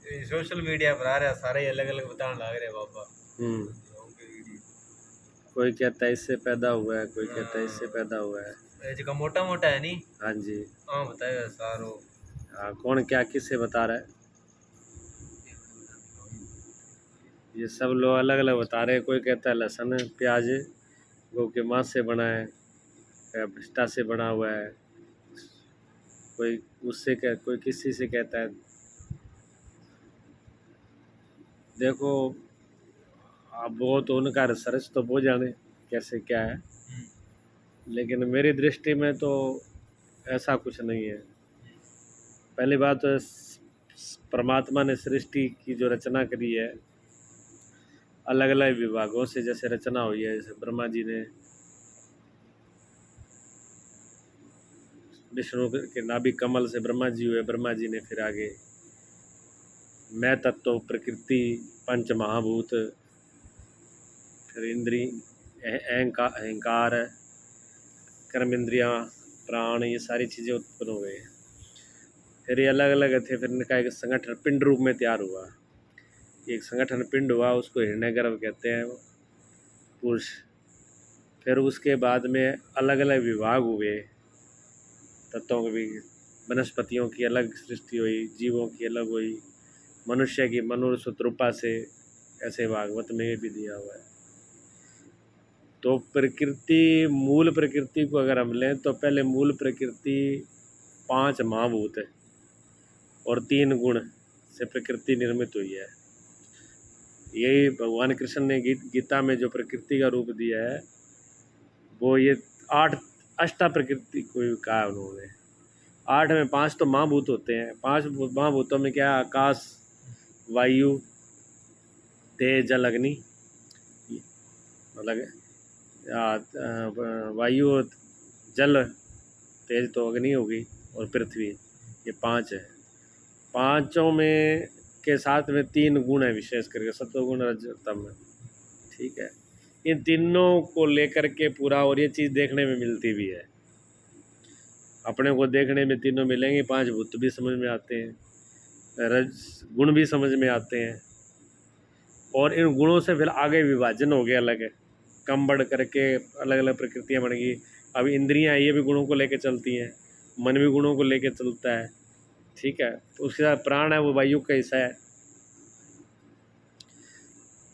Social media पर आ रहा सारे अलग अलग बताने लग रहे बाबा। कोई कहता है इससे पैदा हुआ है, कोई कहता है इससे पैदा हुआ है। जो मोटा मोटा है नहीं। हाँ जी। हाँ बताएगा सारो। हाँ, कौन क्या किससे बता रहा है, ये सब लोग अलग अलग बता रहे हैं। कोई कहता है लहसुन प्याज गौ के मांस से बना है, पिस्ता से बना हुआ है, कोई उससे कोई किसी से कहता है। देखो अब वो तो उनका रिसर्च तो वो जाने कैसे क्या है, लेकिन मेरी दृष्टि में तो ऐसा कुछ नहीं है। पहली बात तो परमात्मा ने सृष्टि की जो रचना करी है अलग अलग विभागों से जैसे रचना हुई है, जैसे ब्रह्मा जी ने विष्णु के नाभि कमल से ब्रह्मा जी हुए, ब्रह्मा जी ने फिर आगे मैं तत्व प्रकृति पंच महाभूत फिर इंद्री अहंकार कर्म इंद्रियाँ प्राण ये सारी चीज़ें उत्पन्न हो गई। फिर ये अलग अलग थे, फिर इनका एक संगठन पिंड रूप में तैयार हुआ, एक संगठन पिंड हुआ, उसको हिरण्यगर्भ कहते हैं वो पुरुष। फिर उसके बाद में अलग अलग विभाग हुए तत्वों के भी, वनस्पतियों की अलग सृष्टि हुई, जीवों की अलग हुई, मनुष्य की मनुष्य रूपा से, ऐसे भागवत में भी दिया हुआ है। तो प्रकृति मूल प्रकृति को अगर हम लें तो पहले मूल प्रकृति 5 महाभूत है और 3 गुण से प्रकृति निर्मित हुई है। यही भगवान कृष्ण ने गीता में जो प्रकृति का रूप दिया है वो ये 8 अष्टा प्रकृति को कहा है उन्होंने। 8 में 5 तो महाभूत होते हैं। 5 महाभूतों में क्या, आकाश वायु तेज जल अग्नि, मतलब वायु जल तेज तो अग्नि होगी और पृथ्वी, ये 5 है। 5 में के साथ में 3 गुण है विशेष करके, सत्वगुण रजतम, ठीक है। इन तीनों को लेकर के पूरा, और ये चीज़ देखने में मिलती भी है, अपने को देखने में तीनों मिलेंगे। 5 भूत भी समझ में आते हैं, रज गुण भी समझ में आते हैं, और इन गुणों से फिर आगे विभाजन हो गया अलग है, कम बढ़ करके अलग अलग प्रकृतियाँ बन गई। अब इंद्रियाँ ये भी गुणों को लेकर चलती हैं, मन भी गुणों को लेकर चलता है, ठीक है। तो उसके साथ प्राण है, वो वायु का हिस्सा है।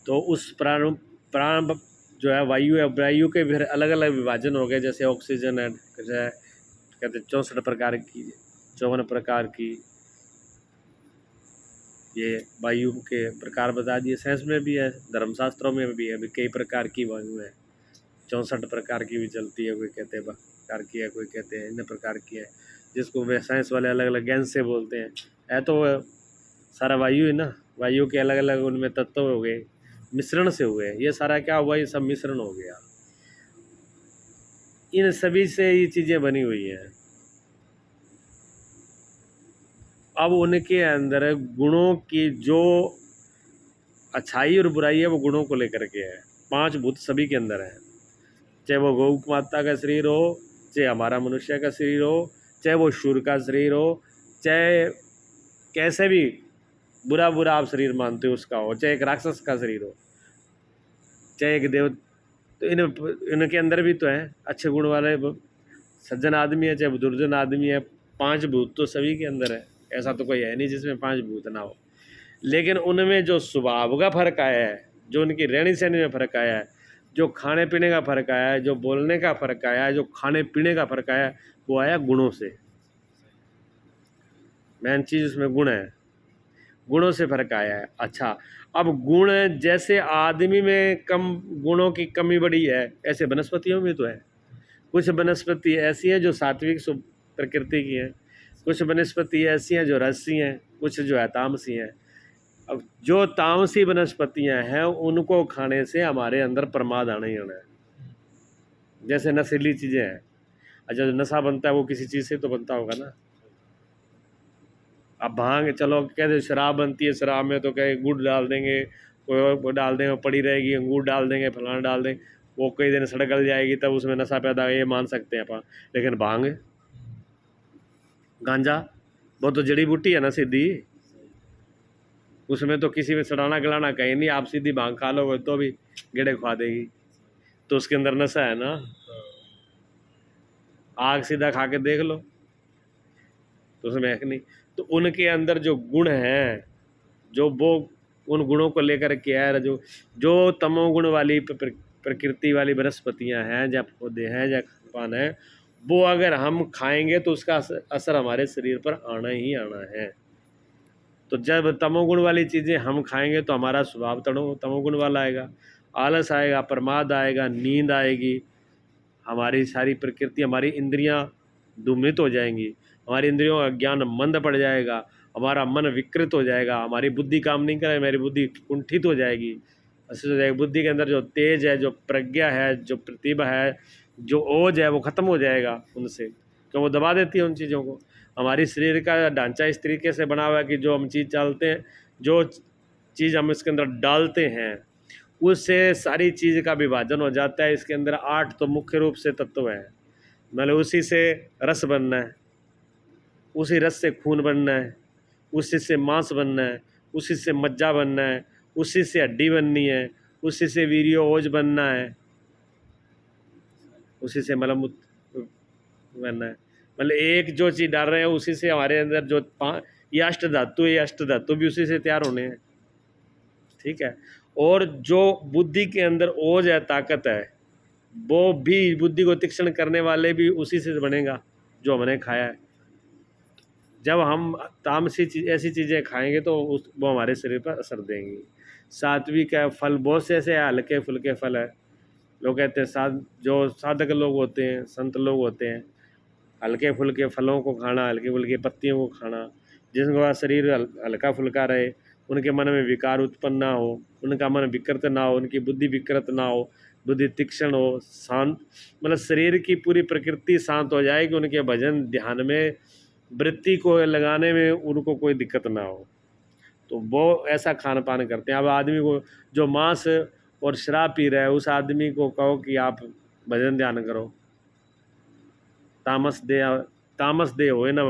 तो उस प्राण जो है वायु है, वायु के फिर अलग अलग विभाजन हो गए, जैसे ऑक्सीजन है, जैसे कहते 64 प्रकार की, 54 प्रकार की ये वायु के प्रकार बता दिए। साइंस में भी है, धर्मशास्त्रों में भी है, कई प्रकार की वायु है, 64 प्रकार की भी चलती है। कोई कहते हैं प्रकार की है, कोई कहते हैं इन प्रकार की है, जिसको वे साइंस वाले अलग अलग गैस से बोलते हैं। है तो सारा वायु है ना, वायु के अलग अलग उनमें तत्व हो गए, मिश्रण से हुए, ये सारा क्या हुआ, ये सब मिश्रण हो गया। इन सभी से ये चीज़ें बनी हुई हैं। अब उनके अंदर गुणों की जो अच्छाई और बुराई है वो गुणों को लेकर के है। 5 भूत सभी के अंदर है, चाहे वो गौ माता का शरीर हो, चाहे हमारा मनुष्य का शरीर हो, चाहे वो सूर्य का शरीर हो, चाहे कैसे भी बुरा बुरा आप शरीर मानते हो उसका हो, चाहे एक राक्षस का शरीर हो, चाहे एक देव, तो इनके अंदर भी तो है अच्छे गुण वाले सज्जन आदमी है, चाहे दुर्जन आदमी है। 5 भूत तो सभी के अंदर है, ऐसा तो कोई है नहीं जिसमें 5 भूत ना हो। लेकिन उनमें जो स्वभाव का फर्क आया है, जो उनकी रहनी सहनी में फर्क आया है, जो खाने पीने का फर्क आया है, जो बोलने का फर्क आया है, जो खाने पीने का फर्क आया है, वो आया गुणों से। मेन चीज़ उसमें गुण है, गुणों से फर्क आया है। अच्छा, अब गुण जैसे आदमी में कम गुणों की कमी बड़ी है, ऐसे वनस्पतियों में तो है। कुछ वनस्पति ऐसी हैं जो सात्विक प्रकृति की हैं, कुछ वनस्पति ऐसी हैं जो रजसी हैं, कुछ जो है तामसी हैं। अब जो तामसी वनस्पतियां हैं उनको खाने से हमारे अंदर प्रमाद आना ही आना है। जैसे नशीली चीज़ें हैं, अच्छा जो नशा बनता है वो किसी चीज़ से तो बनता होगा ना। अब भांग, चलो कहते शराब बनती है, शराब में तो कहे गुड़ डाल देंगे, कोई और डाल देंगे, पड़ी रहेगी, अंगूर डाल देंगे, फलाना डाल देंगे, वो कई दिन सड़गल जाएगी, तब उसमें नशा पैदा, ये मान सकते हैं अपन। लेकिन भांग गांजा वो तो जड़ी बूटी है ना सीधी, उसमें तो किसी में सड़ाना गलाना कहीं नहीं, आप सीधी भांग खा लोगे तो भी गेड़े खुआ देगी, तो उसके अंदर नशा है ना। आग सीधा खा के देख लो तो उसमें है कि नहीं। तो उनके अंदर जो गुण हैं, जो वो उन गुणों को लेकर के है, जो जो तमोगुण वाली प्रकृति वाली वनस्पतियां हैं, या पौधे हैं, या पान है, वो अगर हम खाएंगे तो उसका असर हमारे शरीर पर आना ही आना है। तो जब तमोगुण वाली चीज़ें हम खाएंगे तो हमारा स्वभाव तमोगुण वाला आएगा, आलस आएगा, प्रमाद आएगा, नींद आएगी, हमारी सारी प्रकृति, हमारी इंद्रियां दुमित हो जाएंगी, हमारी इंद्रियों का ज्ञान मंद पड़ जाएगा, हमारा मन विकृत हो जाएगा, हमारी बुद्धि काम नहीं करेगी, हमारी बुद्धि कुंठित हो जाएगी, असित हो जाएगी। बुद्धि के अंदर जो तेज है, जो प्रज्ञा है, जो प्रतिभा है, जो ओज है, वो खत्म हो जाएगा उनसे, तो वो दबा देती है उन चीज़ों को। हमारी शरीर का ढांचा इस तरीके से बना हुआ है कि जो हम चीज़ डालते हैं, जो चीज़ हम इसके अंदर डालते हैं, उससे सारी चीज़ का विभाजन हो जाता है। इसके अंदर 8 तो मुख्य रूप से तत्व हैं, मतलब उसी से रस बनना है, उसी रस से खून बनना है, उसी से मांस बनना है, उसी से मज्जा बनना है, उसी से हड्डी बननी है, उसी से वीर्यो ओज बनना है, उसी से मलमूत्र बनना है। मतलब एक जो चीज़ डाल रहे हैं उसी से हमारे अंदर जो ये अष्ट धातु, ये अष्ट धातु भी उसी से तैयार होने हैं, ठीक है। और जो बुद्धि के अंदर ओज है, ताकत है, वो भी बुद्धि को तीक्ष्ण करने वाले भी उसी से बनेगा जो हमने खाया है। जब हम तामसी चीज ऐसी चीज़ें खाएंगे तो वो हमारे शरीर पर असर देंगी। सात्विक है फल, बहुत से ऐसे हल्के फुल्के फल है, लोग कहते हैं जो साधक लोग होते हैं, संत लोग होते हैं, हल्के फुल्के फलों को खाना, हल्के फुल्के पत्तियों को खाना, जिनका शरीर हल्का फुल्का रहे, उनके मन में विकार उत्पन्न ना हो, उनका मन विकृत ना हो, उनकी बुद्धि विकृत ना हो, बुद्धि तीक्ष्ण हो, शांत, मतलब शरीर की पूरी प्रकृति शांत हो जाएगी, उनके भजन ध्यान में वृत्ति को लगाने में उनको कोई दिक्कत ना हो, तो वो ऐसा खान पान करते हैं। अब आदमी को जो मांस और शराब पी रहा है, उस आदमी को कहो कि आप भजन ध्यान करो, तामस दे हो ना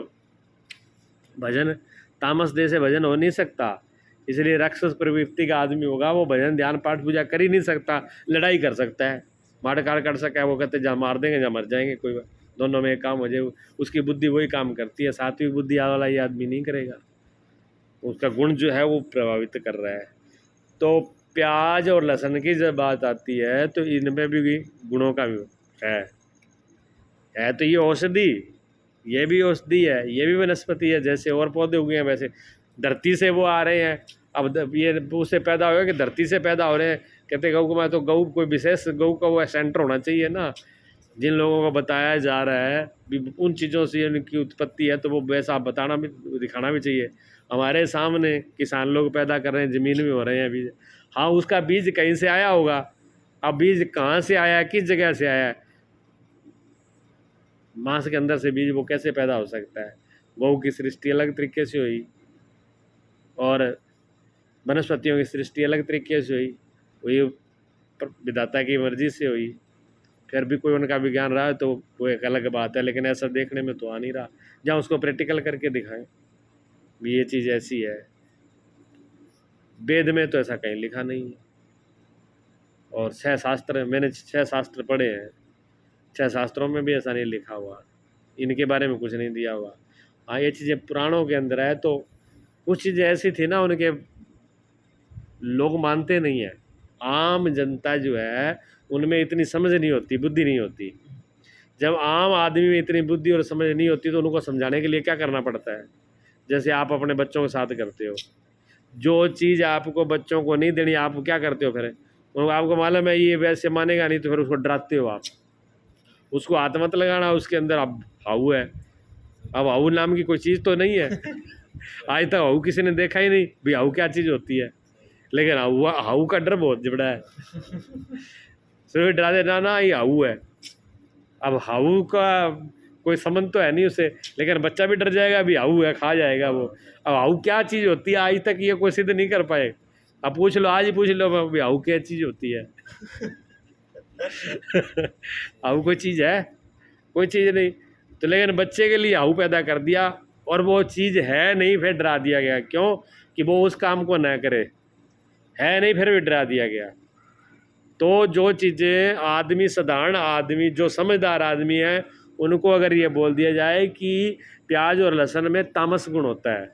भजन, तामस दे से भजन हो नहीं सकता। इसलिए राक्षस प्रवृत्ति का आदमी होगा, वो भजन ध्यान पाठ पूजा कर ही नहीं सकता, लड़ाई कर सकता है, मारकाट कर सकता है, वो कहते जहाँ मार देंगे जहाँ मर जाएंगे, कोई दोनों में एक काम हो जाए, उसकी बुद्धि वही काम करती है। सात्विक बुद्धि वाला ये आदमी नहीं करेगा, उसका गुण जो है वो प्रभावित कर रहा है। तो प्याज और लहसुन की जब बात आती है तो इनमें भी गुणों का भी है तो ये औषधि, ये भी औषधि है, ये भी वनस्पति है, जैसे और पौधे उगे हैं वैसे धरती से वो आ रहे हैं। अब ये उससे पैदा हो कि धरती से पैदा हो रहे हैं, कहते गऊ को, मैं तो गऊ कोई विशेष गऊ का वो सेंटर होना चाहिए ना, जिन लोगों को बताया जा रहा है उन चीज़ों से उनकी उत्पत्ति है, तो वो वैसा बताना भी, दिखाना भी चाहिए। हमारे सामने किसान लोग पैदा कर रहे हैं, ज़मीन में हो रहे हैं बीज, हाँ उसका बीज कहीं से आया होगा, अब बीज कहाँ से आया है, किस जगह से आया है, मांस के अंदर से बीज वो कैसे पैदा हो सकता है। गौ की सृष्टि अलग तरीके से हुई और वनस्पतियों की सृष्टि अलग तरीके से हुई, वही विधाता की मर्जी से हुई। फिर भी कोई उनका विज्ञान रहा है तो वो एक अलग बात है, लेकिन ऐसा देखने में तो आ नहीं रहा, जहाँ उसको प्रैक्टिकल करके दिखाएं भी ये चीज़ ऐसी है। वेद में तो ऐसा कहीं लिखा नहीं है, और 6 शास्त्र, मैंने 6 शास्त्र पढ़े हैं, 6 शास्त्रों में भी ऐसा नहीं लिखा हुआ, इनके बारे में कुछ नहीं दिया हुआ। हाँ ये चीज़ें पुराणों के अंदर है, तो कुछ चीज़ें ऐसी थी ना, उनके लोग मानते नहीं है, आम जनता जो है उनमें इतनी समझ नहीं होती, बुद्धि नहीं होती। जब आम आदमी में इतनी बुद्धि और समझ नहीं होती तो उनको समझाने के लिए क्या करना पड़ता है, जैसे आप अपने बच्चों के साथ करते हो, जो चीज़ आपको बच्चों को नहीं देनी आप क्या करते हो, फिर आपको मालूम है ये वैसे मानेगा नहीं, तो फिर उसको डराते हो आप, उसको हाथ मत लगाना, उसके अंदर अब हाउ है, अब हाउ नाम की कोई चीज़ तो नहीं है, आज तक हाउ किसी ने देखा ही नहीं भाई हाउ क्या चीज़ होती है, लेकिन हाउ का डर बहुत बड़ा है, सिर्फ डरा देना ना ये हाउ है। अब हाउ का कोई संबंध तो है नहीं उससे, लेकिन बच्चा भी डर जाएगा अभी हाउ है, खा जाएगा वो। अब हाउ क्या चीज़ होती है आज तक ये कोई सिद्ध नहीं कर पाए, अब पूछ लो, आज ही पूछ लो अभी हाउ क्या चीज़ होती है हाउ कोई चीज़ है, कोई चीज़ नहीं। तो लेकिन बच्चे के लिए हाउ पैदा कर दिया और वो चीज़ है नहीं, फिर डरा दिया गया। क्यों? कि वो उस काम को न करे, है नहीं, फिर भी डरा दिया गया। तो जो चीज़ें आदमी, साधारण आदमी, जो समझदार आदमी है, उनको अगर ये बोल दिया जाए कि प्याज और लहसुन में तामस गुण होता है,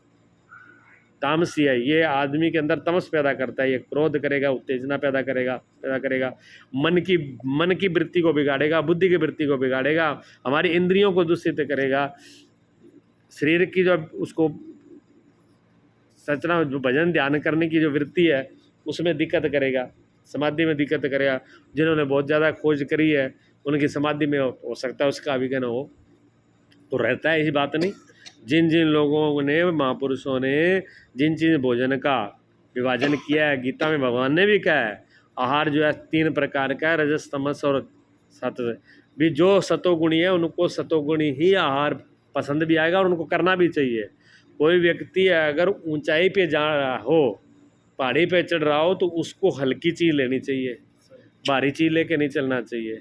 तामसी है, ये आदमी के अंदर तमस पैदा करता है, ये क्रोध करेगा, उत्तेजना पैदा करेगा मन की वृत्ति को बिगाड़ेगा, बुद्धि की वृत्ति को बिगाड़ेगा, हमारी इंद्रियों को दूषित करेगा, शरीर की जो उसको सचना, जो भजन ध्यान करने की जो वृत्ति है उसमें दिक्कत करेगा, समाधि में दिक्कत करेगा। जिन्होंने बहुत ज़्यादा खोज करी है उनकी समाधि में हो सकता है उसका अभिज्ञान हो, तो रहता है, ऐसी बात नहीं। जिन जिन लोगों ने, महापुरुषों ने जिन जिन भोजन का विभाजन किया है, गीता में भगवान ने भी कहा है, आहार जो है 3 प्रकार का है, रजस, तमस और सत्व। भी जो सतोगुणी है उनको सतोगुणी ही आहार पसंद भी आएगा और उनको करना भी चाहिए। कोई व्यक्ति अगर ऊंचाई पे जा रहा हो, पहाड़ी पे चढ़ रहा हो, तो उसको हल्की चीज़ लेनी चाहिए, भारी चीज़ लेके नहीं चलना चाहिए।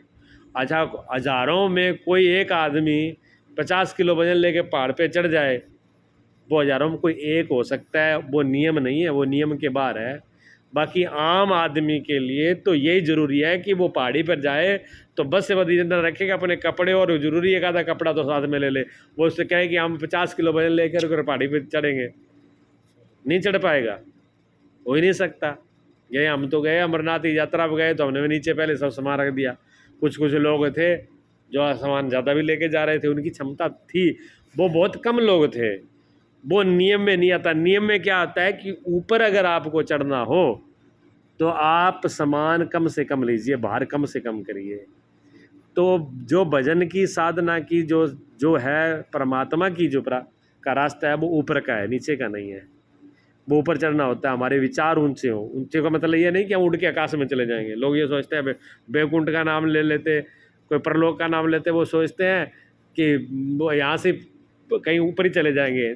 अच्छा, हज़ारों में कोई एक आदमी 50 किलो वजन लेके पहाड़ पे चढ़ जाए, वो हज़ारों में कोई एक हो सकता है, वो नियम नहीं है, वो नियम के बाहर है। बाकी आम आदमी के लिए तो यही ज़रूरी है कि वो पहाड़ी पर जाए तो बस से बदीजन रखेगा अपने कपड़े, और ज़रूरी एक आधा कपड़ा तो साथ में ले ले। वो उससे कहे कि हम 50 किलो वजन लेकर पहाड़ी पर चढ़ेंगे, नहीं चढ़ पाएगा, हो ही नहीं सकता। गए, हम तो गए अमरनाथ की यात्रा पर गए तो हमने भी नीचे पहले सब सामान रख दिया। कुछ लोग थे जो सामान ज़्यादा भी लेके जा रहे थे, उनकी क्षमता थी, वो बहुत कम लोग थे, वो नियम में नहीं आता। नियम में क्या आता है कि ऊपर अगर आपको चढ़ना हो तो आप सामान कम से कम लीजिए, भार कम से कम करिए। तो जो भजन की साधना की जो है परमात्मा की जो का रास्ता है वो ऊपर का है, नीचे का नहीं है। वो ऊपर चढ़ना होता है, हमारे विचार ऊंचे हों। ऊंचे का मतलब ये नहीं कि हम उड़ के आकाश में चले जाएंगे। लोग ये सोचते हैं, बैकुंठ का नाम ले लेते, कोई परलोक का नाम लेते, वो सोचते हैं कि वो यहाँ से कहीं ऊपर ही चले जाएंगे।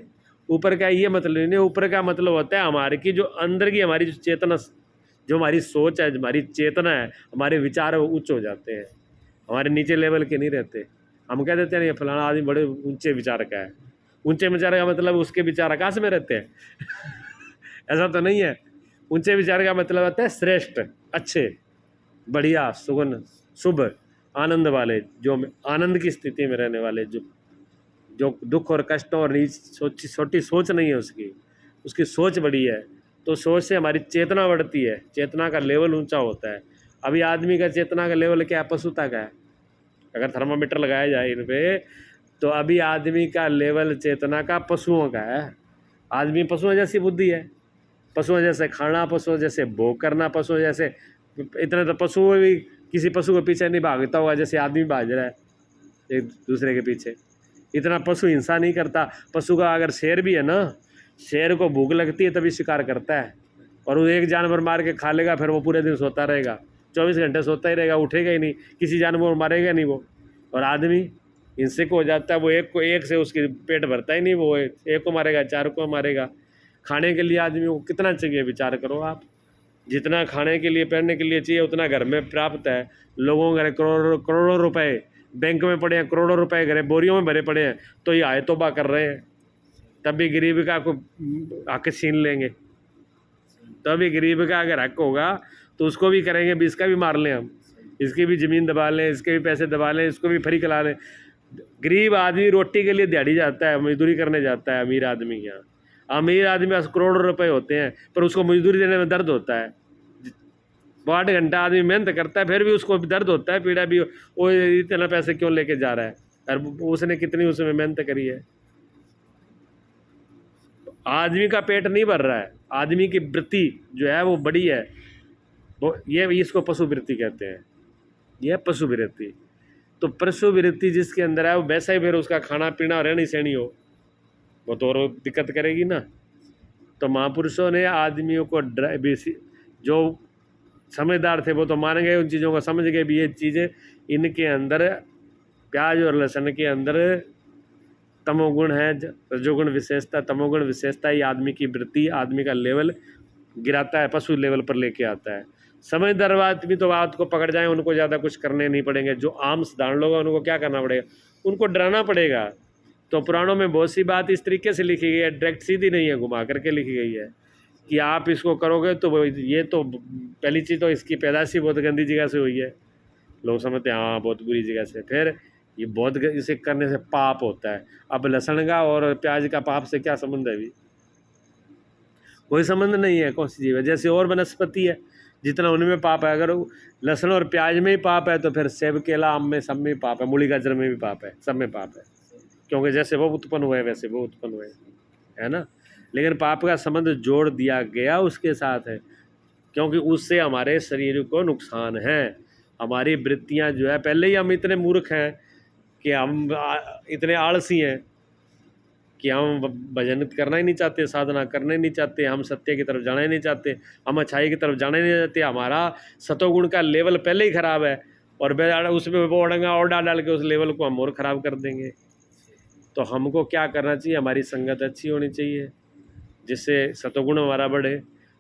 ऊपर का ये मतलब नहीं, ऊपर का मतलब होता है हमारे की जो अंदर की हमारी जो चेतना, जो हमारी सोच है, हमारी चेतना है, हमारे विचार वो उच्च हो जाते हैं, हमारे नीचे लेवल के नहीं रहते। हम कह देते हैं ये फलाना आदमी बड़े ऊंचे विचार का है। ऊंचे विचार का मतलब उसके विचार आकाश में रहते हैं ऐसा तो नहीं है। ऊंचे विचार का मतलब होता है श्रेष्ठ, अच्छे, बढ़िया, सुगुण, शुभ, आनंद वाले, जो आनंद की स्थिति में रहने वाले, जो दुख और कष्टों और छोटी सोच नहीं है उसकी सोच बड़ी है। तो सोच से हमारी चेतना बढ़ती है, चेतना का लेवल ऊंचा होता है। अभी आदमी का चेतना का लेवल क्या है? पशुता का है। अगर थर्मामीटर लगाया जाए इन पे, तो अभी आदमी का लेवल चेतना का पशुओं का है। आदमी पशुओं जैसी बुद्धि है, पशुओं जैसे खाना, पशुओं जैसे भोग करना, पशुओं जैसे, इतने तो पशु भी किसी पशु के पीछे नहीं भागता होगा जैसे आदमी भाग रहा है एक दूसरे के पीछे। इतना पशु हिंसा नहीं करता। पशु का अगर शेर भी है ना, शेर को भूख लगती है तभी शिकार करता है, और वो एक जानवर मार के खा लेगा, फिर वो पूरे दिन सोता रहेगा, 24 घंटे सोता ही रहेगा, उठेगा ही नहीं, किसी जानवर को मारेगा नहीं वो। और आदमी हिंसक हो जाता है, वो एक से उसकी पेट भरता ही नहीं, वो एक को मारेगा, 4 को मारेगा। खाने के लिए आदमी को कितना चाहिए, विचार करो आप। जितना खाने के लिए, पहनने के लिए चाहिए उतना घर में प्राप्त है। लोगों के घर करोड़ों रुपए बैंक में पड़े हैं, करोड़ों रुपए घरे बोरियों में भरे पड़े हैं, तो ये आए तौबा कर रहे हैं, तब भी गरीब का को हक छीन लेंगे। तभी गरीब का अगर हक होगा तो उसको भी करेंगे, भी इसका भी मार लें हम, इसकी भी ज़मीन दबा लें, इसके भी पैसे दबा लें, इसको भी फ्री खिला लें। गरीब आदमी रोटी के लिए दिहाड़ी जाता है, मजदूरी करने जाता है। अमीर आदमी यहाँ, अमीर आदमी पास करोड़ों रुपए होते हैं, पर उसको मजदूरी देने में दर्द होता है। 8 घंटा आदमी मेहनत करता है, फिर भी उसको दर्द होता है, पीड़ा भी, वो इतना पैसे क्यों लेके जा रहा है, और उसने कितनी उसमें मेहनत करी है। आदमी का पेट नहीं भर रहा है, आदमी की वृत्ति जो है वो बड़ी है, वो ये इसको पशु वृत्ति कहते हैं, यह पशु वृत्ति। तो पशु वृत्ति जिसके अंदर है वो वैसा ही फिर उसका खाना पीना रहनी सहनी हो, वो तो और दिक्कत करेगी ना। तो महापुरुषों ने आदमियों को जो समझदार थे वो तो मान गए, उन चीज़ों को समझ गए भी ये चीज़ें इनके अंदर, प्याज और लहसुन के अंदर तमोगुण है, रजोगुण विशेषता, तमोगुण विशेषता ही आदमी की वृत्ति, आदमी का लेवल गिराता है, पशु लेवल पर लेके आता है। समझदार आदमी तो बात को पकड़ जाए, उनको ज़्यादा कुछ करने नहीं पड़ेंगे। जो आम साधारण लोग हैं उनको क्या करना पड़ेगा, उनको डराना पड़ेगा। तो पुराणों में बहुत सी बात इस तरीके से लिखी गई है, डायरेक्ट सीधी नहीं है, घुमा करके लिखी गई है कि आप इसको करोगे तो ये तो पहली चीज़ तो इसकी पैदाश ही बहुत गंदी जगह से हुई है, लोग समझते हैं हाँ बहुत बुरी जगह से। फिर ये बहुत इसे करने से पाप होता है। अब लहसुन का और प्याज का पाप से क्या संबंध है? अभी कोई संबंध नहीं है। कौन सी जीव है? जैसे और वनस्पति है, जितना उनमें पाप है, अगर लहसुन और प्याज में ही पाप है तो फिर सेब केला आम में सब में पाप है, मूली गाजर में भी पाप है, सब में पाप है, क्योंकि जैसे वो उत्पन्न हुए वैसे वो उत्पन्न हुए, है ना। लेकिन पाप का संबंध जोड़ दिया गया उसके साथ है, क्योंकि उससे हमारे शरीर को नुकसान है। हमारी वृत्तियां जो है, पहले ही हम इतने मूर्ख हैं कि हम इतने आलसी हैं कि हम भजन करना ही नहीं चाहते, साधना करना ही नहीं चाहते, हम सत्य की तरफ जाना ही नहीं चाहते, हम अच्छाई की तरफ जाना ही नहीं चाहते। हमारा सतोगुण का लेवल पहले ही ख़राब है और उसमें वो ओडंगा और डाल के उस लेवल को हम और ख़राब कर देंगे। तो हमको क्या करना चाहिए? हमारी संगत अच्छी होनी चाहिए जिससे सतोगुण हमारा बढ़े।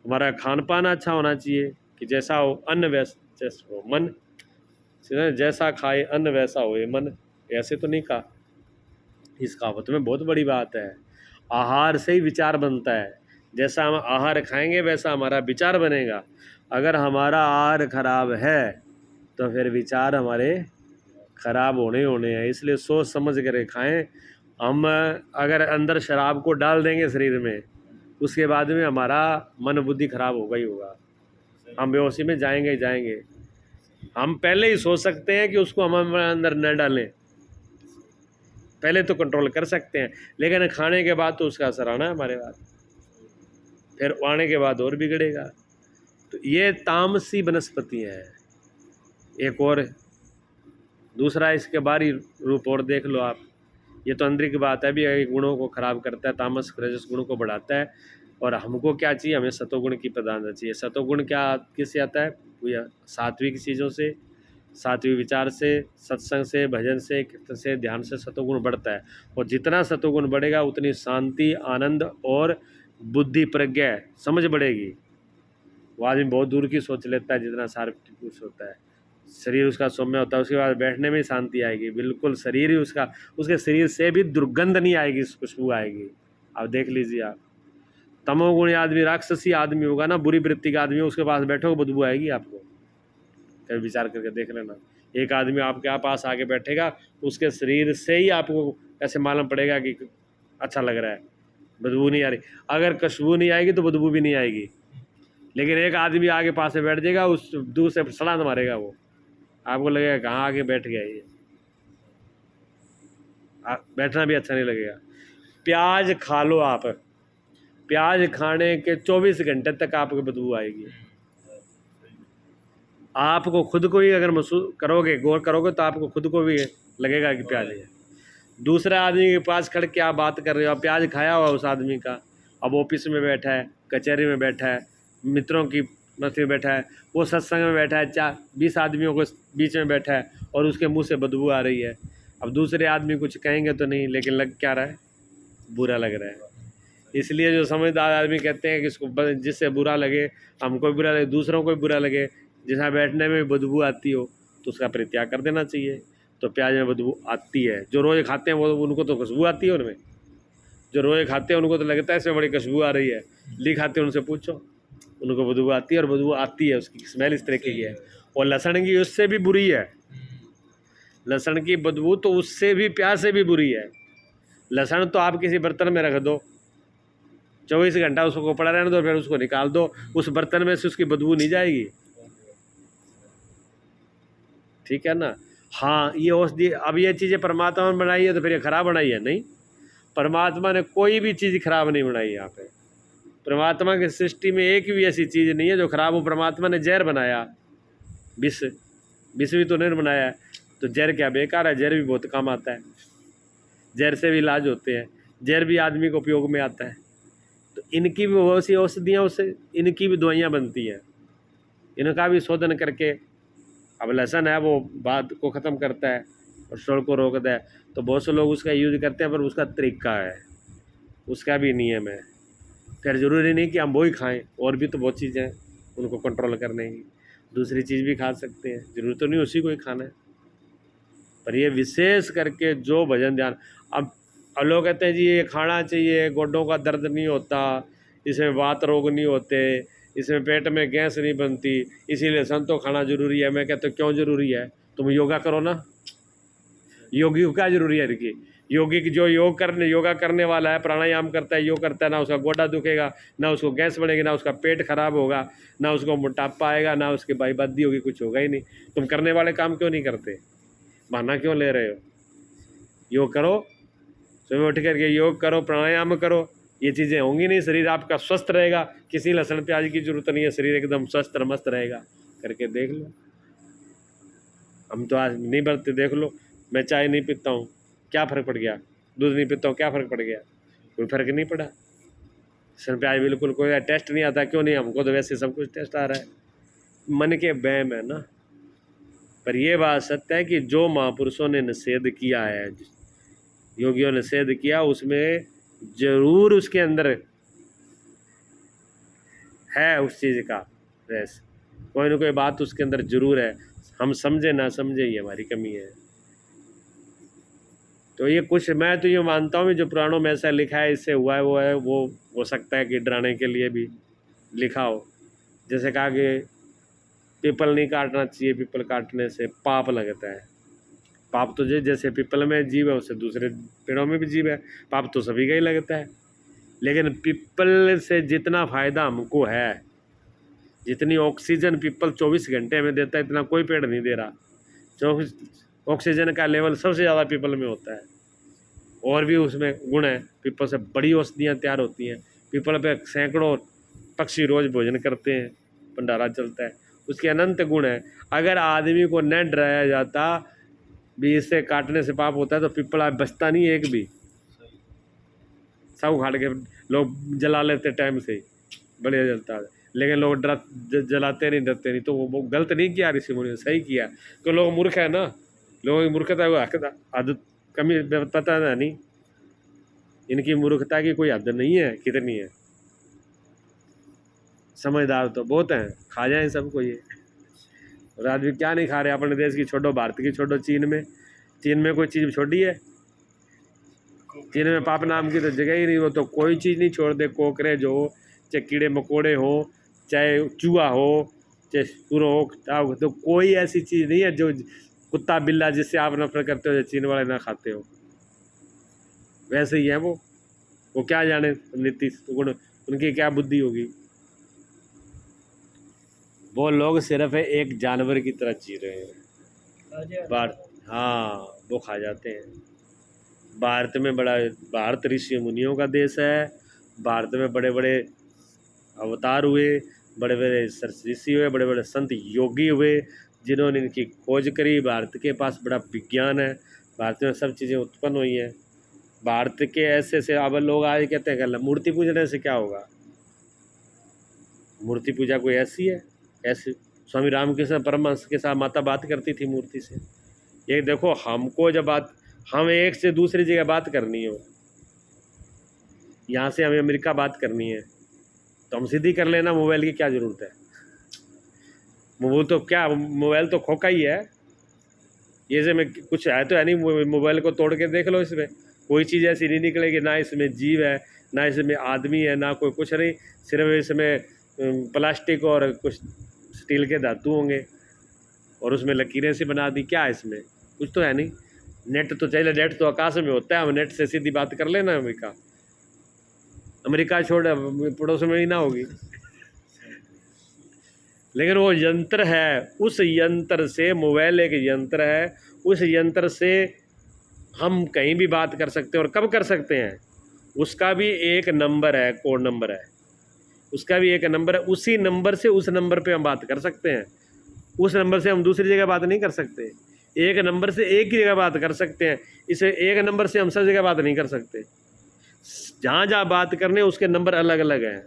हमारा खान पान अच्छा होना चाहिए कि जैसा हो अन्न वैसा हो मन, जैसा खाए अन्न वैसा होए मन, ऐसे तो नहीं कहा। इस कहावत में बहुत बड़ी बात है। आहार से ही विचार बनता है, जैसा हम आहार खाएंगे वैसा हमारा विचार बनेगा। अगर हमारा आहार खराब है तो फिर विचार हमारे खराब होने हैं। इसलिए सोच समझ कर खाएं। हम अगर अंदर शराब को डाल देंगे शरीर में, उसके बाद में हमारा मन बुद्धि खराब होगा ही होगा, हम बेहोशी में जाएंगे ही जाएंगे। हम पहले ही सोच सकते हैं कि उसको हम हमारे अंदर न डालें, पहले तो कंट्रोल कर सकते हैं, लेकिन खाने के बाद तो उसका असर आना है हमारे बाद, फिर आने के बाद और बिगड़ेगा। तो ये तामसी वनस्पतियाँ हैं। एक और दूसरा इसके बाहरी रूप और देख लो आप। ये तो अंदर की बात है, भी गुणों को खराब करता है, तामस रजस गुणों को बढ़ाता है। और हमको क्या चाहिए? हमें सतोगुण की प्रधानता चाहिए। सतोगुण क्या किससे आता है? वो सात्विक चीज़ों से, सात्विक विचार से, सत्संग से, भजन से, कीर्तन से, ध्यान से सतोगुण बढ़ता है। और जितना सतोगुण बढ़ेगा उतनी शांति, आनंद और बुद्धि, प्रज्ञा, समझ बढ़ेगी। वो आदमी बहुत दूर की सोच लेता है जितना सार्वत्रिक पुरुष होता है। शरीर उसका सौम्य होता है, उसके बाद बैठने में शांति आएगी, बिल्कुल शरीर ही उसका, उसके शरीर से भी दुर्गंध नहीं आएगी, खुशबू आएगी। आप देख लीजिए आप, तमोगुणी आदमी, राक्षसी आदमी होगा ना, बुरी वृत्ति का आदमी, उसके पास बैठो बदबू आएगी आपको। कभी विचार करके देख लेना। एक आदमी आपके पास आके बैठेगा, उसके शरीर से ही आपको ऐसे मालूम पड़ेगा कि अच्छा लग रहा है, बदबू नहीं आ रही। अगर खुशबू नहीं आएगी तो बदबू भी नहीं आएगी। लेकिन एक आदमी आगे पास में बैठ जाएगा, उस दूर से सड़ांध मारेगा, वो आपको लगेगा कहाँ आके बैठ गया ये, बैठना भी अच्छा नहीं लगेगा। प्याज खा लो आप, प्याज खाने के 24 घंटे तक आपको बदबू आएगी। आपको खुद को ही अगर महसूस करोगे, गौर करोगे, तो आपको खुद को भी लगेगा कि प्याज है। दूसरा आदमी के पास खड़ के आप बात कर रहे हो, प्याज खाया हुआ उस आदमी का, अब ऑफिस में बैठा है, कचहरी में बैठा है, मित्रों की मस्ती में बैठा है, वो सत्संग में बैठा है, 20 आदमियों को बीच में बैठा है और उसके मुंह से बदबू आ रही है। अब दूसरे आदमी कुछ कहेंगे तो नहीं, लेकिन लग क्या रहा है? बुरा लग रहा है। इसलिए जो समझदार आदमी कहते हैं कि इसको जिससे बुरा लगे, हमको भी बुरा लगे, दूसरों को भी बुरा लगे, जहाँ बैठने में बदबू आती हो तो उसका परित्याग कर देना चाहिए। तो प्याज में बदबू आती है, जो रोज़ खाते हैं वो, उनको तो खुशबू आती है उनमें। जो रोज़ खाते हैं उनको तो लगता है इसमें बड़ी खुशबू आ रही है, ली खाते हैं उनसे पूछो, उनको बदबू आती है, और बदबू आती है, उसकी स्मेल इस तरीके की है। और लहसुन की उससे भी बुरी है, लहसुन की बदबू तो उससे भी, प्याज से भी बुरी है। लहसुन तो आप किसी बर्तन में रख दो, 24 घंटा उसको पड़ा रहने दो, फिर उसको निकाल दो, उस बर्तन में से उसकी बदबू नहीं जाएगी, ठीक है ना। हाँ, ये औषधि, अब ये चीज़ें परमात्मा ने बनाई है तो फिर ये खराब बनाई है? नहीं, परमात्मा ने कोई भी चीज़ खराब नहीं बनाई। यहाँ पे परमात्मा की सृष्टि में एक भी ऐसी चीज़ नहीं है जो खराब हो। परमात्मा ने जहर बनाया, विष भी तो नहीं बनाया है, तो जहर क्या बेकार है? जहर भी बहुत काम आता है, जहर से भी इलाज होते हैं, जहर भी आदमी को उपयोग में आता है। तो इनकी भी बहुत सी औषधियाँ, उससे इनकी भी दवाइयाँ बनती हैं, इनका भी शोधन करके। अब लहसुन है वो बात को ख़त्म करता है और शोर को रोकता है, तो बहुत से लोग उसका यूज करते हैं, पर उसका तरीका है, उसका भी नियम है। फिर ज़रूरी नहीं कि हम वही खाएं, और भी तो बहुत चीज़ें हैं उनको कंट्रोल करने की, दूसरी चीज़ भी खा सकते हैं, ज़रूरी तो नहीं उसी को ही खाना है। पर ये विशेष करके जो भजन ध्यान, अब लोग कहते हैं जी ये खाना चाहिए, गोड्डों का दर्द नहीं होता, इसमें वात रोग नहीं होते, इसमें पेट में गैस नहीं बनती, इसीलिए संतो खाना जरूरी है। मैं कहता हूँ क्यों जरूरी है? तुम योगा करो ना। योगी को क्या जरूरी है इनकी? योगी की जो योगा करने वाला है, प्राणायाम करता है, योग करता है, ना उसका गोडा दुखेगा, ना उसको गैस बनेगी, ना उसका पेट खराब होगा, ना उसको मोटापा आएगा, ना उसकी बाईबद्दी होगी, कुछ होगा ही नहीं। तुम करने वाले काम क्यों नहीं करते? बहाना क्यों ले रहे हो? योग करो, सुबह उठ करके योग करो, प्राणायाम करो, ये चीज़ें होंगी नहीं, शरीर आपका स्वस्थ रहेगा, किसी लहसुन प्याज की जरूरत नहीं है, शरीर एकदम स्वस्थ और मस्त रहेगा। करके देख लो। हम तो आज नहीं बरते, देख लो। मैं चाय नहीं पीता हूँ, क्या फ़र्क पड़ गया? दूध नहीं पीता हूँ, क्या फ़र्क पड़ गया? कोई फ़र्क नहीं पड़ा। लहसुन प्याज बिल्कुल कोई टेस्ट नहीं आता। क्यों नहीं? हमको तो वैसे सब कुछ टेस्ट आ रहा है। मन के वहम है ना। पर यह बात सत्य है कि जो महापुरुषों ने निषेध किया है, योगियों ने निषेध किया, उसमें जरूर उसके अंदर है उस चीज़ का रस, कोई ना कोई बात उसके अंदर जरूर है। हम समझे ना समझे, ये हमारी कमी है। तो ये कुछ, मैं तो ये मानता हूँ जो पुराणों में ऐसा लिखा है, इससे हुआ है, वो हो सकता है कि डराने के लिए भी लिखा हो। जैसे कहा कि पीपल नहीं काटना चाहिए, पीपल काटने से पाप लगता है। पाप तो जैसे पीपल में जीव है, उससे दूसरे पेड़ों में भी जीव है, पाप तो सभी का ही लगता है। लेकिन पीपल से जितना फ़ायदा हमको है, जितनी ऑक्सीजन पीपल 24 घंटे में देता है, इतना कोई पेड़ नहीं दे रहा। 24 ऑक्सीजन का लेवल सबसे ज़्यादा पीपल में होता है। और भी उसमें गुण है। पीपल से बड़ी औषधियाँ तैयार होती हैं। पीपल पे सैकड़ों पक्षी रोज़ भोजन करते हैं, भंडारा चलता है, उसके अनंत गुण है। अगर आदमी को न डराया जाता भी इससे काटने से पाप होता है, तो पीपल बचता नहीं एक भी, सब उखाड़ के लोग जला लेते टाइम से, बढ़िया जलता है। लेकिन लोग जलाते नहीं, डरते नहीं। तो वो गलत नहीं किया ऋषि मुनि ने, सही किया। तो लोग मूर्ख है ना, लोगों की मूर्खता को आदत कमी पता है नहीं, इनकी मूर्खता की कोई हद नहीं है, कितनी है। समझदार तो बहुत हैं, खा जाएं सबको ये। और आदमी क्या नहीं खा रहे? अपने देश की छोड़ो, भारत की छोड़ो, चीन में कोई चीज़ छोड़ी है? चीन में पाप नाम की तो जगह ही नहीं। वो तो कोई चीज़ नहीं छोड़ दे, कॉकरेज हो, चाहे कीड़े मकोड़े हो, चाहे चूहा हो, चाहे सूर हो, तो कोई ऐसी चीज़ नहीं है जो कुत्ता बिल्ला जिससे आप नफरत करते हो, जो चीन वाले ना खाते हो। वैसे ही है वो क्या जाने नीति गुण, उनकी क्या बुद्धि होगी। वो लोग सिर्फ एक जानवर की तरह जी रहे हैं। हाँ, वो खा जाते हैं। भारत ऋषि मुनियों का देश है। भारत में बड़े बड़े अवतार हुए, बड़े बड़े ऋषि हुए, बड़े बड़े संत योगी हुए, जिन्होंने इनकी खोज करी। भारत के पास बड़ा विज्ञान है, भारत में सब चीज़ें उत्पन्न हुई हैं। भारत के ऐसे से अब लोग आज कहते हैं कि मूर्ति पूजने से क्या होगा? मूर्ति पूजा कोई ऐसी है? ऐसे स्वामी रामकृष्ण परमहंस के साथ माता बात करती थी मूर्ति से। ये देखो, हमको जब हम एक से दूसरी जगह बात करनी हो, यहाँ से हमें अमेरिका बात करनी है, तो हम सीधी कर लेना, मोबाइल की क्या ज़रूरत है? वो तो क्या, मोबाइल तो खोखा ही है। ये से में कुछ है तो है नहीं, मोबाइल को तोड़ के देख लो, इसमें कोई चीज़ ऐसी नहीं निकलेगी, ना इसमें जीव है, ना इसमें आदमी है, ना कोई कुछ नहीं। सिर्फ इसमें प्लास्टिक और कुछ स्टील के धातु होंगे, और उसमें लकीरें से बना दी। क्या है इसमें? कुछ तो है नहीं। नेट तो चाहिए, नेट तो आकाश में होता है, हम नेट से सीधी बात कर लेना। अमेरिका छोड़ पड़ोस में ही ना होगी। लेकिन वो यंत्र है, उस यंत्र से, मोबाइल एक यंत्र है, उस यंत्र से हम कहीं भी बात कर सकते हैं। और कब कर सकते हैं? उसका भी एक नंबर है, कोड नंबर है, उसका भी एक नंबर है। उसी नंबर से उस नंबर पे हम बात कर सकते हैं। उस नंबर से हम दूसरी जगह बात नहीं कर सकते। एक नंबर से एक ही जगह बात कर सकते हैं। इसे एक नंबर से हम सब जगह बात नहीं कर सकते। जहाँ जहाँ बात करने उसके नंबर अलग अलग हैं।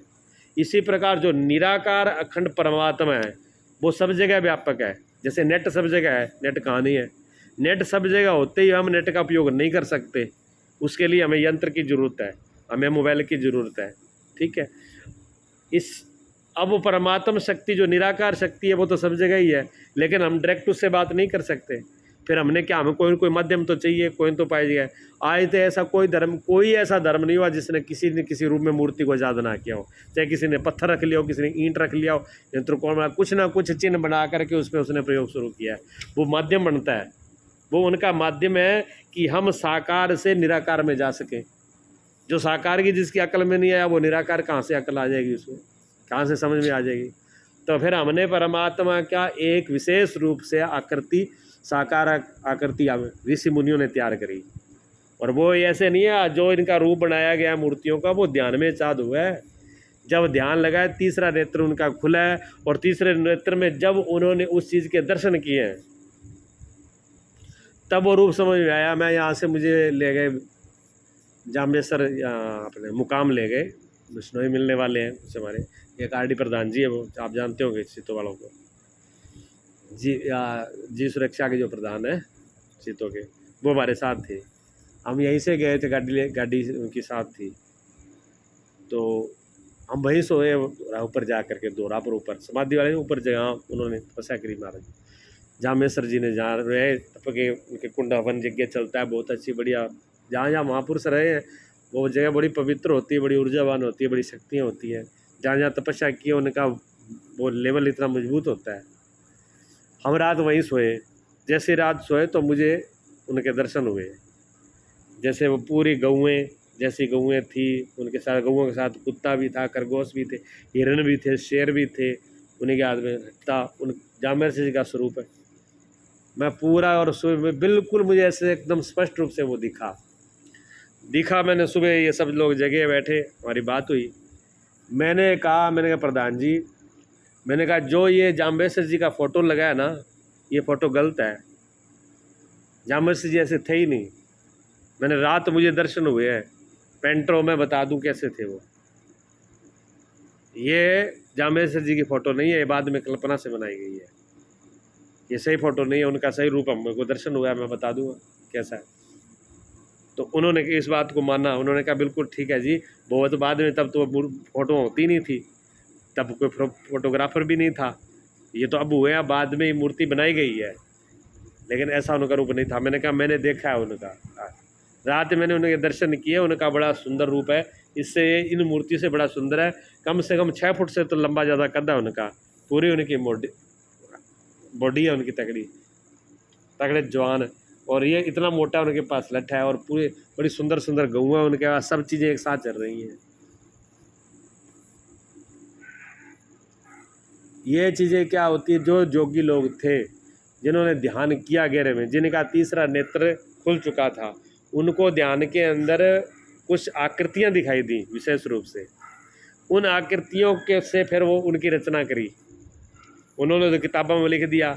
इसी प्रकार जो निराकार अखंड परमात्मा है, वो सब जगह व्यापक है। जैसे नेट सब जगह है, नेट कहाँ नहीं है? नेट सब जगह होते ही हम नेट का उपयोग नहीं कर सकते। उसके लिए हमें यंत्र की ज़रूरत है, हमें मोबाइल की ज़रूरत है। ठीक है। अब वो परमात्मा शक्ति जो निराकार शक्ति है, वो तो सब जगह ही है, लेकिन हम डायरेक्ट उससे बात नहीं कर सकते। फिर हमने क्या, हमें कोई न कोई माध्यम तो चाहिए, कोई तो पाई गया। आज तो ऐसा कोई ऐसा धर्म नहीं हुआ जिसने किसी ने किसी रूप में मूर्ति को आजाद ना किया हो। चाहे किसी ने पत्थर रख लिया हो, किसी ने ईंट रख लिया हो, या त्रिकोण बना, कुछ ना कुछ चिन्ह बना करके उस पर उसने प्रयोग शुरू किया है। वो माध्यम बनता है, वो उनका माध्यम है कि हम साकार से निराकार में जा सकें। जो साकार की जिसकी अकल में नहीं आया, वो निराकार कहाँ से अकल आ जाएगी, उसको कहाँ से समझ में आ जाएगी। तो फिर हमने परमात्मा का एक विशेष रूप से आकृति, साकार आकृति ऋषि मुनियों ने तैयार करी। और वो ऐसे नहीं है जो इनका रूप बनाया गया मूर्तियों का, वो ध्यान में चाँद हुआ है। जब ध्यान लगाए, तीसरा नेत्र उनका खुला है, और तीसरे नेत्र में जब उन्होंने उस चीज़ के दर्शन किए हैं, तब वो रूप समझ में आया। मैं यहाँ से मुझे ले गए जाम्बेसर, अपने मुकाम ले गए, विष्णोई मिलने वाले हैं कुछ हमारे, एक आरडी प्रधान जी है, वो आप जानते होंगे सीतों वालों को, जी सुरक्षा के जो प्रधान है सीतों के, वो हमारे साथ थे। हम यहीं से गए थे, गाड़ी उनकी साथ थी। तो हम वहीं सोए ऊपर जा करके, दोरा पर ऊपर समाधि वाले ऊपर जगह उन्होंने तपस्या करी महाराज जामेश्वर जी ने, जहाँ रहे के उनके कुंड हवन यज्ञ चलता है, बहुत अच्छी बढ़िया। जहाँ जहाँ महापुरुष रहे हैं वो जगह बड़ी पवित्र होती है, बड़ी ऊर्जावान होती है, बड़ी शक्तियाँ होती हैं। जहाँ जहाँ तपस्या की है उनका वो लेवल इतना मजबूत होता है। हम रात वहीं सोए, जैसे रात सोए तो मुझे उनके दर्शन हुए। जैसे वो पूरी गौएँ, जैसी गौएँ थी, उनके साथ गौओं के साथ कुत्ता भी था, खरगोश भी थे, हिरण भी थे, शेर भी थे, उन्हीं के हाथ में था। उन जामेश्वर जी का स्वरूप है। मैं पूरा और सुबह में बिल्कुल मुझे ऐसे एकदम स्पष्ट रूप से वो दिखा। मैंने सुबह ये सब लोग जगह बैठे, हमारी बात हुई। मैंने कहा प्रधान जी, मैंने कहा जो ये जाम्बेश्वर जी का फ़ोटो लगा है ना, ये फ़ोटो गलत है। जाम्बेश्वर जी ऐसे थे ही नहीं। मैंने रात मुझे दर्शन हुए हैं, पेंट्रो में बता दूं कैसे थे वो। ये जाम्बेश्वर जी की फ़ोटो नहीं है, ये बाद में कल्पना से बनाई गई है। ये सही फ़ोटो नहीं है, उनका सही रूप हमको दर्शन हुआ है, मैं बता दूंगा कैसा है। तो उन्होंने इस बात को माना। उन्होंने कहा बिल्कुल ठीक है जी, बहुत बाद में, तब तो फ़ोटो होती नहीं थी, तब कोई फोटोग्राफर भी नहीं था, ये तो अब हुए हैं, बाद में मूर्ति बनाई गई है, लेकिन ऐसा उनका रूप नहीं था। मैंने कहा मैंने देखा है उनका, रात मैंने उनके दर्शन किए, उनका बड़ा सुंदर रूप है, इससे इन मूर्ति से बड़ा सुंदर है। कम से कम 6 फुट से तो लंबा ज़्यादा कद है उनका, पूरी उनकी बॉडी है उनकी तगड़े जवान, और ये इतना मोटा उनके पास लट्ठा है, और पूरे बड़ी सुंदर सुंदर गौएं उनके पास, सब चीज़ें एक साथ चल रही हैं। ये चीज़ें क्या होती है, जो जोगी लोग थे जिन्होंने ध्यान किया गहरे में, जिनका तीसरा नेत्र खुल चुका था, उनको ध्यान के अंदर कुछ आकृतियाँ दिखाई दी विशेष रूप से। उन आकृतियों के से फिर वो उनकी रचना करी। उन्होंने तो किताबों में लिख दिया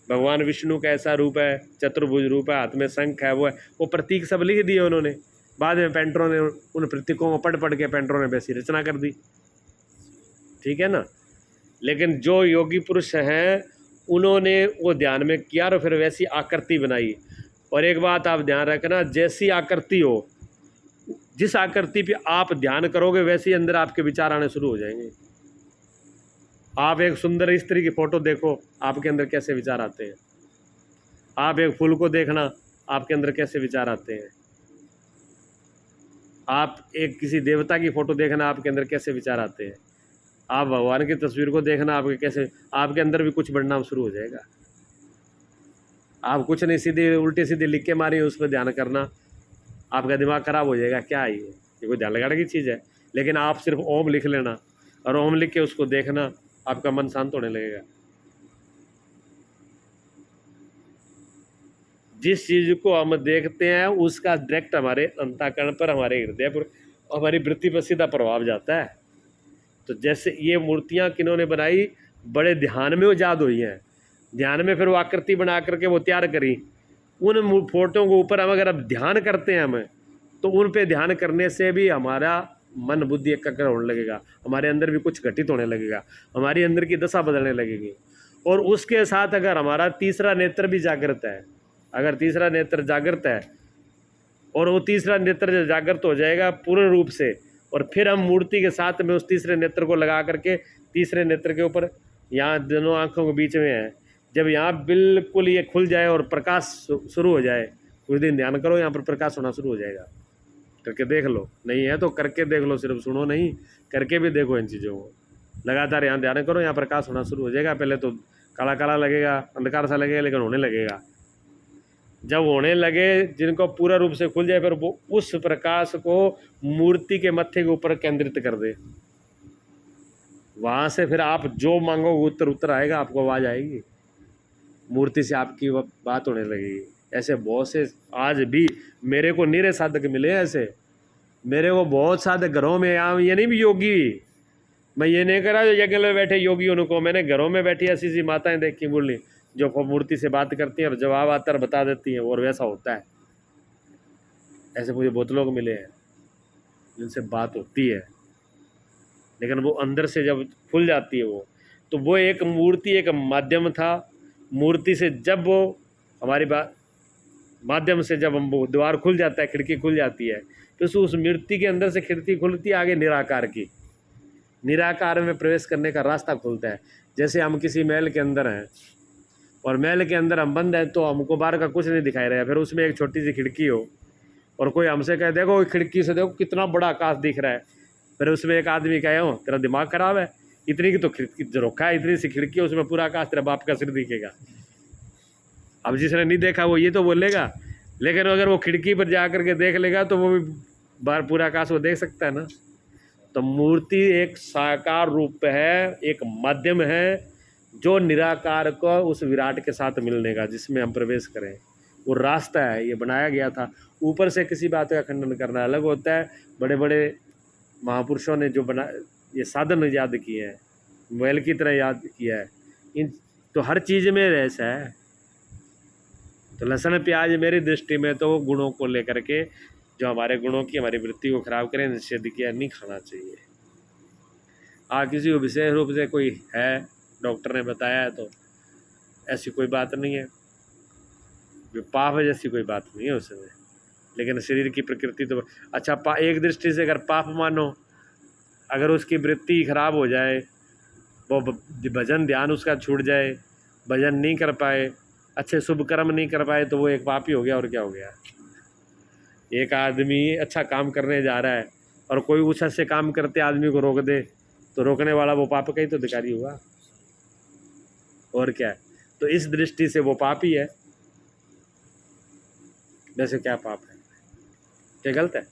भगवान विष्णु का ऐसा रूप है, चतुर्भुज रूप है, हाथ में शंख है, वो है, वो प्रतीक सब लिख दिए उन्होंने। बाद में पेंटरों ने उन प्रतीकों को पढ़ के पेंटरों ने वैसी रचना कर दी, ठीक है ना। लेकिन जो योगी पुरुष हैं उन्होंने वो ध्यान में किया और फिर वैसी आकृति बनाई। और एक बात आप ध्यान रखना, जैसी आकृति हो, जिस आकृति पे आप ध्यान करोगे वैसे ही अंदर आपके विचार आने शुरू हो जाएंगे। आप एक सुंदर स्त्री की फ़ोटो देखो, आपके अंदर कैसे विचार आते हैं। आप एक फूल को देखना, आपके अंदर कैसे विचार आते हैं। आप एक किसी देवता की फ़ोटो देखना, आपके अंदर कैसे विचार आते हैं। आप भगवान की तस्वीर को देखना, आपके अंदर भी कुछ बढ़ना शुरू हो जाएगा। आप कुछ नहीं, सीधे उल्टे सीधे लिख के मारिए, उस पर ध्यान करना, आपका दिमाग खराब हो जाएगा। क्या है ये कोई ध्यान लगाने की चीज़ है। लेकिन आप सिर्फ ओम लिख लेना, और ओम लिख के उसको देखना, आपका मन शांत होने लगेगा। जिस चीज़ को हम देखते हैं उसका डायरेक्ट हमारे अंतःकरण पर, हमारे हृदय पर, हमारी वृत्ति पर सीधा प्रभाव जाता है। तो जैसे ये मूर्तियाँ किन्होंने बनाई, बड़े ध्यान में वो याद हुई हैं, ध्यान में फिर वो आकृति बना करके वो तैयार करी। उन फोटो के ऊपर हम अगर अब ध्यान करते हैं हमें, तो उन पे ध्यान करने से भी हमारा मन बुद्धि एकाग्र होने लगेगा, हमारे अंदर भी कुछ घटित होने लगेगा, हमारी अंदर की दशा बदलने लगेगी। और उसके साथ अगर हमारा तीसरा नेत्र भी जागृत है, अगर तीसरा नेत्र जागृत है, और वो तीसरा नेत्र जागृत हो जाएगा पूर्ण रूप से, और फिर हम मूर्ति के साथ में उस तीसरे नेत्र को लगा करके, तीसरे नेत्र के ऊपर यहाँ दोनों आँखों के बीच में है, जब यहाँ बिल्कुल ये खुल जाए और प्रकाश शुरू हो जाए, कुछ दिन ध्यान करो, यहाँ पर प्रकाश होना शुरू हो जाएगा। करके देख लो, नहीं है तो करके देख लो, सिर्फ सुनो नहीं, करके भी देखो इन चीज़ों को। लगातार यहाँ ध्यान करो, यहाँ प्रकाश होना शुरू हो जाएगा। पहले तो काला काला लगेगा, अंधकार सा लगेगा, लेकिन होने लगेगा। जब होने लगे, जिनको पूरा रूप से खुल जाए, फिर वो उस प्रकाश को मूर्ति के मत्थे के ऊपर केंद्रित कर दे। वहाँ से फिर आप जो मांगोगे उत्तर उत्तर आएगा, आपको आवाज़ आएगी, मूर्ति से आपकी बात होने लगेगी। ऐसे बहुत से आज भी मेरे को निरे साधक मिले हैं। ऐसे मेरे को बहुत साधक घरों में, यहाँ ये नहीं भी योगी, मैं ये नहीं करा जो यज्ञ में बैठे योगी, उनको मैंने घरों में बैठी ऐसी सी माताएं देखी बोली, जो मूर्ति से बात करती हैं और जवाब आता है बता देती हैं, और वैसा होता है। ऐसे मुझे बहुत लोग मिले हैं जिनसे बात होती है, लेकिन वो अंदर से जब खुल जाती है वो, तो वो एक मूर्ति एक माध्यम था। मूर्ति से जब वो हमारी बात माध्यम से जब हम वो द्वार खुल जाता है, खिड़की खुल जाती है, तो उस मूर्ति के अंदर से खिड़की खुलती है आगे निराकार की। निराकार में प्रवेश करने का रास्ता खुलता है। जैसे हम किसी महल के अंदर हैं और महल के अंदर हम बंद हैं, तो हमको बाहर का कुछ नहीं दिखाई रहा, फिर उसमें एक छोटी सी खिड़की हो और कोई हमसे कहे देखो खिड़की से देखो कितना बड़ा आकाश दिख रहा है, फिर उसमें एक आदमी कहे हो तेरा दिमाग खराब है, इतनी की तो खिड़की रोका है, इतनी सी खिड़की है, उसमें पूरा आकाश तेरा बाप का सिर दिखेगा। अब जिसने नहीं देखा वो ये तो बोलेगा, लेकिन अगर वो खिड़की पर जा करके देख लेगा तो वो भी बाहर पूरा आकाश वो देख सकता है ना। तो मूर्ति एक साकार रूप है, एक माध्यम है, जो निराकार को उस विराट के साथ मिलने का, जिसमें हम प्रवेश करें, वो रास्ता है। ये बनाया गया था। ऊपर से किसी बात का खंडन करना अलग होता है। बड़े बड़े महापुरुषों ने जो बना ये साधन याद किए हैं, महल की तरह याद किया है, इन तो हर चीज़ में ऐसा है। तो लहसुन प्याज मेरी दृष्टि में तो गुणों को लेकर के, जो हमारे गुणों की हमारी वृत्ति को खराब करें, निषेध किया नहीं खाना चाहिए। किसी को विशेष रूप से कोई है, डॉक्टर ने बताया है, तो ऐसी कोई बात नहीं है, जो पाप है जैसी कोई बात नहीं है उसमें। लेकिन शरीर की प्रकृति तो अच्छा, एक दृष्टि से अगर पाप मानो, अगर उसकी वृत्ति खराब हो जाए, वो भजन ध्यान उसका छूट जाए, भजन नहीं कर पाए, अच्छे शुभ कर्म नहीं कर पाए, तो वो एक पापी हो गया। और क्या हो गया? एक आदमी अच्छा काम करने जा रहा है और कोई उस से काम करते आदमी को रोक दे, तो रोकने वाला वो पाप का ही तो अधिकारी हुआ। और क्या है? तो इस दृष्टि से वो पापी है। वैसे क्या पाप है? क्या गलत है?